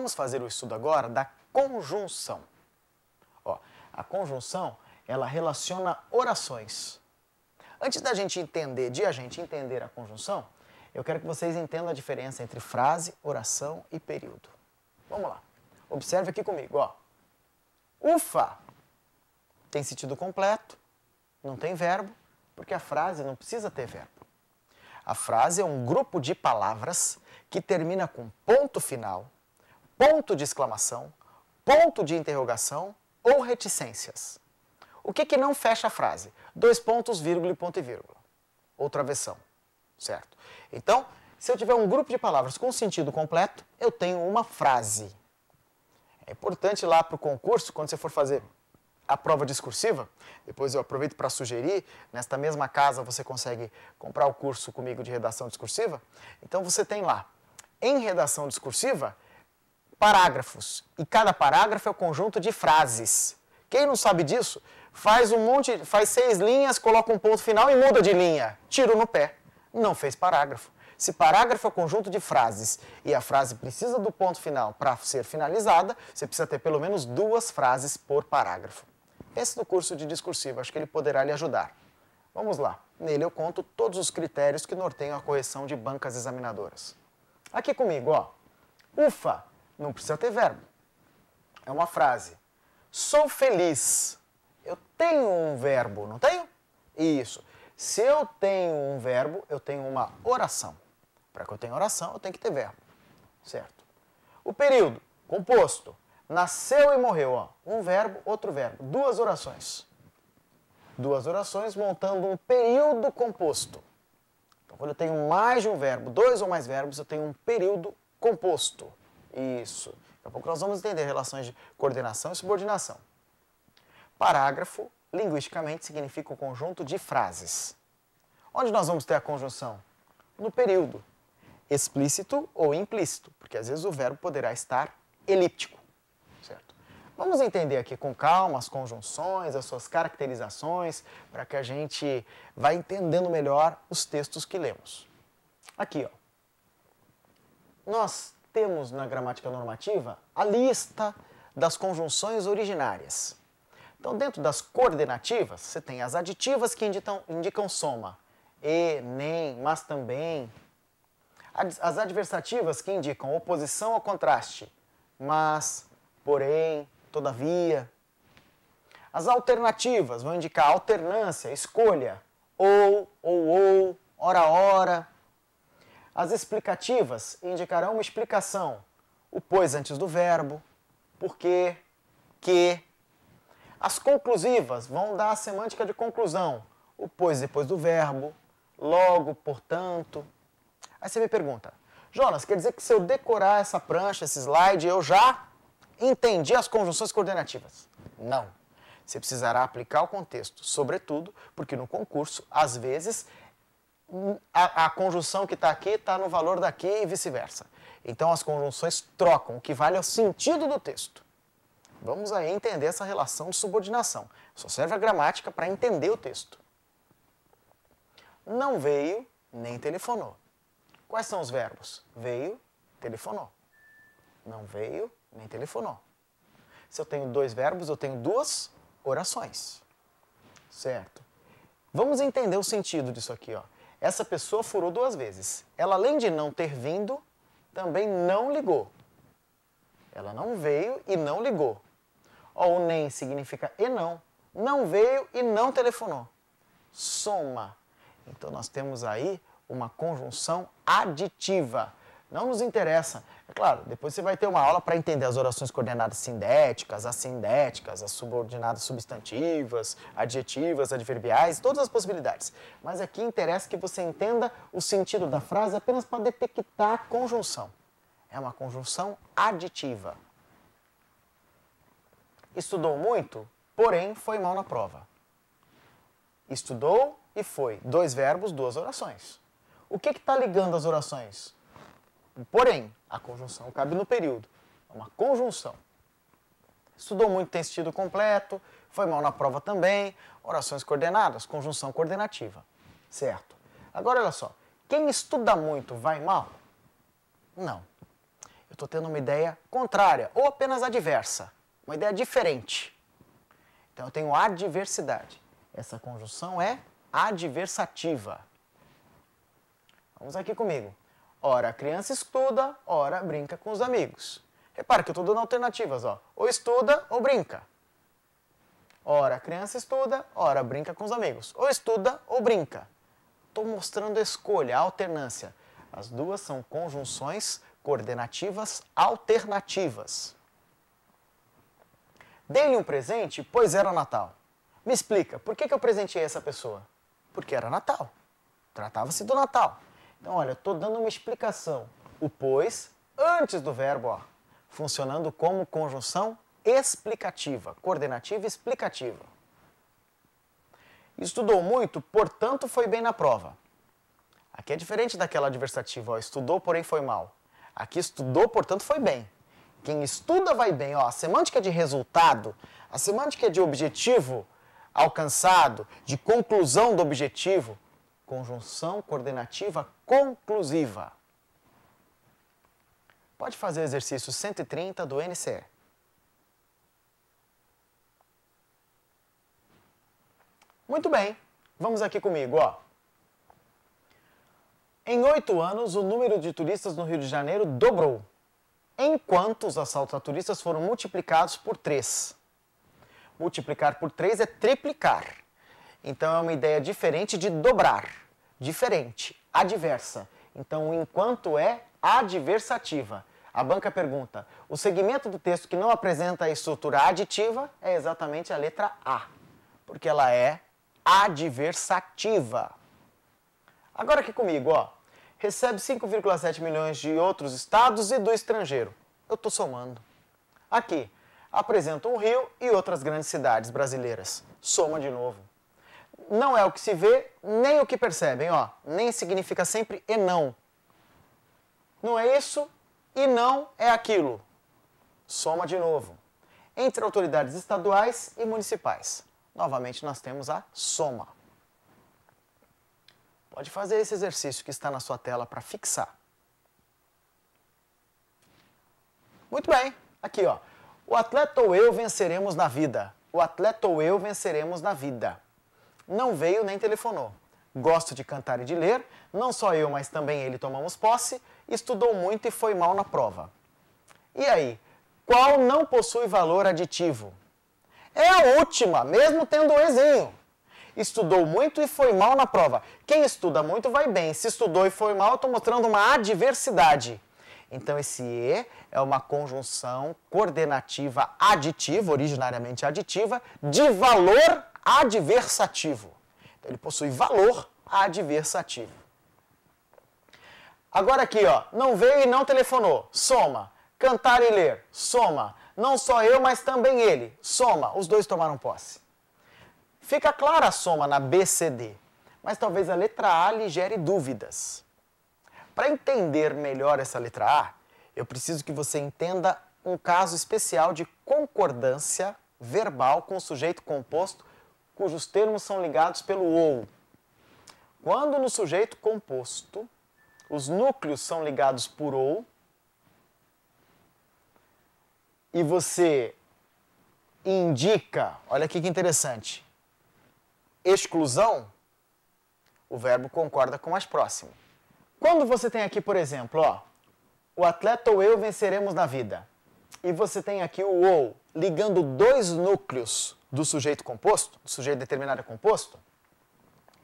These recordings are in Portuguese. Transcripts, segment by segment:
Vamos fazer o estudo agora da conjunção. Ó, a conjunção, ela relaciona orações. Antes da gente entender a conjunção, eu quero que vocês entendam a diferença entre frase, oração e período. Vamos lá. Observe aqui comigo, ó. Ufa tem sentido completo, não tem verbo, porque a frase não precisa ter verbo. A frase é um grupo de palavras que termina com ponto final, ponto de exclamação, ponto de interrogação ou reticências. O que não fecha a frase? 2 pontos, vírgula e ponto e vírgula. Ou travessão, certo? Então, se eu tiver um grupo de palavras com sentido completo, eu tenho uma frase. É importante lá para o concurso, quando você for fazer a prova discursiva, depois eu aproveito para sugerir, nesta mesma casa você consegue comprar o curso comigo de redação discursiva. Então você tem lá, em redação discursiva, parágrafos. E cada parágrafo é um conjunto de frases. Quem não sabe disso, faz 6 linhas, coloca um ponto final e muda de linha. Tiro no pé. Não fez parágrafo. Se parágrafo é conjunto de frases e a frase precisa do ponto final para ser finalizada, você precisa ter pelo menos 2 frases por parágrafo. Esse do curso de discursiva, acho que ele poderá lhe ajudar. Vamos lá. Nele eu conto todos os critérios que norteiam a correção de bancas examinadoras. Aqui comigo, ó. Ufa, não precisa ter verbo. É uma frase. Sou feliz. Eu tenho um verbo, não tenho? Isso. Se eu tenho um verbo, eu tenho uma oração. Para que eu tenha oração, eu tenho que ter verbo. Certo? O período, composto. Nasceu e morreu, ó. Um verbo, outro verbo. 2 orações. 2 orações montando um período composto. Então, quando eu tenho mais de um verbo, 2 ou mais verbos, eu tenho um período composto. Isso. Daqui a pouco nós vamos entender relações de coordenação e subordinação. Parágrafo, linguisticamente, significa um conjunto de frases. Onde nós vamos ter a conjunção? No período. Explícito ou implícito, porque às vezes o verbo poderá estar elíptico. Certo? Vamos entender aqui com calma as conjunções, as suas caracterizações, para que a gente vá entendendo melhor os textos que lemos. Aqui, ó. Nós temos na gramática normativa a lista das conjunções originárias. Então, dentro das coordenativas, você tem as aditivas que indicam soma. E, nem, mas também. As adversativas que indicam oposição ou contraste. Mas, porém, todavia. As alternativas vão indicar alternância, escolha. Ou, ora. As explicativas indicarão uma explicação. O pois antes do verbo, porquê, que. As conclusivas vão dar a semântica de conclusão. O pois depois do verbo, logo, portanto. Aí você me pergunta, Jonas, quer dizer que se eu decorar essa prancha, esse slide, eu já entendi as conjunções coordenativas? Não. Você precisará aplicar o contexto, sobretudo porque no concurso, às vezes, a conjunção que está aqui está no valor daqui e vice-versa. Então as conjunções trocam, o que vale é o sentido do texto. Vamos aí entender essa relação de subordinação. Só serve a gramática para entender o texto. Não veio, nem telefonou. Quais são os verbos? Veio, telefonou. Não veio, nem telefonou. Se eu tenho 2 verbos, eu tenho 2 orações. Certo? Vamos entender o sentido disso aqui, ó. Essa pessoa furou 2 vezes. Ela, além de não ter vindo, também não ligou. Ela não veio e não ligou. Ó, o nem significa e não. Não veio e não telefonou. Soma. Então, nós temos aí uma conjunção aditiva. Não nos interessa. É claro, depois você vai ter uma aula para entender as orações coordenadas sindéticas, assindéticas, as subordinadas substantivas, adjetivas, adverbiais, todas as possibilidades. Mas aqui interessa que você entenda o sentido da frase apenas para detectar a conjunção. É uma conjunção aditiva. Estudou muito, porém foi mal na prova. Estudou e foi. 2 verbos, 2 orações. O que está ligando as orações? Porém, a conjunção cabe no período. É uma conjunção. Estudou muito, tem sentido completo, foi mal na prova também. Orações coordenadas, conjunção coordenativa. Certo? Agora, olha só. Quem estuda muito vai mal? Não. Eu estou tendo uma ideia contrária ou apenas adversa, uma ideia diferente. Então eu tenho adversidade. Essa conjunção é adversativa. Vamos aqui comigo. Ora a criança estuda, ora brinca com os amigos. Repara que eu estou dando alternativas, ó. Ou estuda ou brinca. Ora a criança estuda, ora brinca com os amigos. Ou estuda ou brinca. Estou mostrando a escolha, a alternância. As duas são conjunções coordenativas alternativas. Dei-lhe um presente, pois era Natal. Me explica, por que eu presenteei essa pessoa? Porque era Natal. Tratava-se do Natal. Então, olha, estou dando uma explicação. O pois, antes do verbo, ó, funcionando como conjunção explicativa, coordenativa explicativa. Estudou muito, portanto foi bem na prova. Aqui é diferente daquela adversativa, ó, estudou, porém foi mal. Aqui estudou, portanto foi bem. Quem estuda vai bem, ó, a semântica de resultado, a semântica de objetivo alcançado, de conclusão do objetivo, conjunção coordenativa conclusiva. Pode fazer o exercício 130 do NCE. Muito bem, vamos aqui comigo, ó. Em 8 anos, o número de turistas no Rio de Janeiro dobrou, enquanto os assaltos a turistas foram multiplicados por 3. Multiplicar por 3 é triplicar. Então, é uma ideia diferente de dobrar. Diferente, adversa. Então, o enquanto é adversativa. A banca pergunta, o segmento do texto que não apresenta a estrutura aditiva é exatamente a letra A, porque ela é adversativa. Agora aqui comigo, ó. Recebe 5,7 milhões de outros estados e do estrangeiro. Eu estou somando. Aqui, apresenta um Rio e outras grandes cidades brasileiras. Soma de novo. Não é o que se vê, nem o que percebem, ó. Nem significa sempre e não. Não é isso e não é aquilo. Soma de novo. Entre autoridades estaduais e municipais. Novamente nós temos a soma. Pode fazer esse exercício que está na sua tela para fixar. Muito bem, aqui ó. O atleta ou eu venceremos na vida. O atleta ou eu venceremos na vida. Não veio nem telefonou. Gosto de cantar e de ler. Não só eu, mas também ele tomamos posse. Estudou muito e foi mal na prova. E aí, qual não possui valor aditivo? É a última, mesmo tendo o ezinho. Estudou muito e foi mal na prova. Quem estuda muito vai bem. Se estudou e foi mal, eu estou mostrando uma adversidade. Então, esse E é uma conjunção coordenativa aditiva, originariamente aditiva, de valor adversativo. Então, ele possui valor adversativo. Agora aqui, ó, não veio e não telefonou. Soma. Cantar e ler. Soma. Não só eu, mas também ele. Soma. Os dois tomaram posse. Fica clara a soma na BCD, mas talvez a letra A lhe gere dúvidas. Para entender melhor essa letra A, eu preciso que você entenda um caso especial de concordância verbal com o sujeito composto, cujos termos são ligados pelo ou. Quando no sujeito composto, os núcleos são ligados por ou, e você indica, olha aqui que interessante, exclusão, o verbo concorda com o mais próximo. Quando você tem aqui, por exemplo, ó, o atleta ou eu venceremos na vida, e você tem aqui o ou ligando dois núcleos do sujeito composto, do sujeito determinado composto,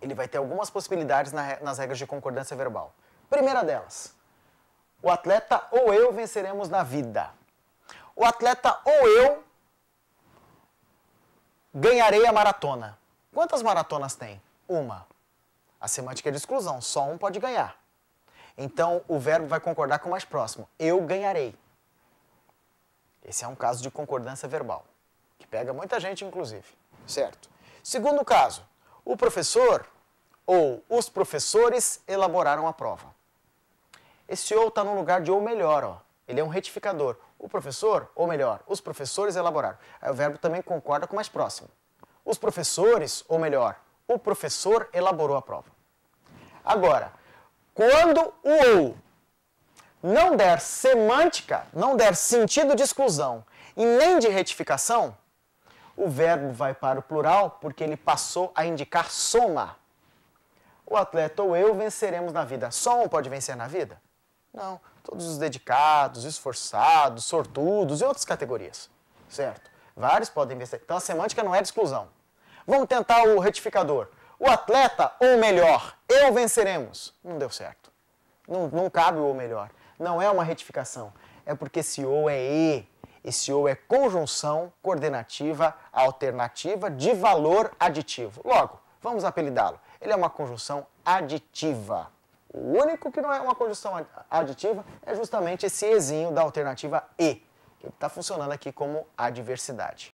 ele vai ter algumas possibilidades nas regras de concordância verbal. Primeira delas, o atleta ou eu venceremos na vida. O atleta ou eu ganharei a maratona. Quantas maratonas tem? Uma. A semântica é de exclusão, só um pode ganhar. Então, o verbo vai concordar com o mais próximo. Eu ganharei. Esse é um caso de concordância verbal, que pega muita gente, inclusive. Certo? Segundo caso, o professor ou os professores elaboraram a prova. Esse ou está no lugar de ou melhor, ó. Ele é um retificador. O professor, ou melhor, os professores elaboraram. Aí o verbo também concorda com o mais próximo. Os professores, ou melhor, o professor elaborou a prova. Agora, quando o ou não der semântica, não der sentido de exclusão e nem de retificação, o verbo vai para o plural porque ele passou a indicar soma. O atleta ou eu venceremos na vida. Só um pode vencer na vida? Não. Todos os dedicados, esforçados, sortudos e outras categorias. Certo? Vários podem vencer. Então a semântica não é de exclusão. Vamos tentar o retificador. O atleta ou melhor, eu venceremos. Não deu certo. Não cabe o ou melhor. Não é uma retificação. É porque esse ou é e. Esse ou é conjunção coordenativa alternativa de valor aditivo. Logo, vamos apelidá-lo. Ele é uma conjunção aditiva. O único que não é uma conjunção aditiva é justamente esse ezinho da alternativa e, que está funcionando aqui como adversidade.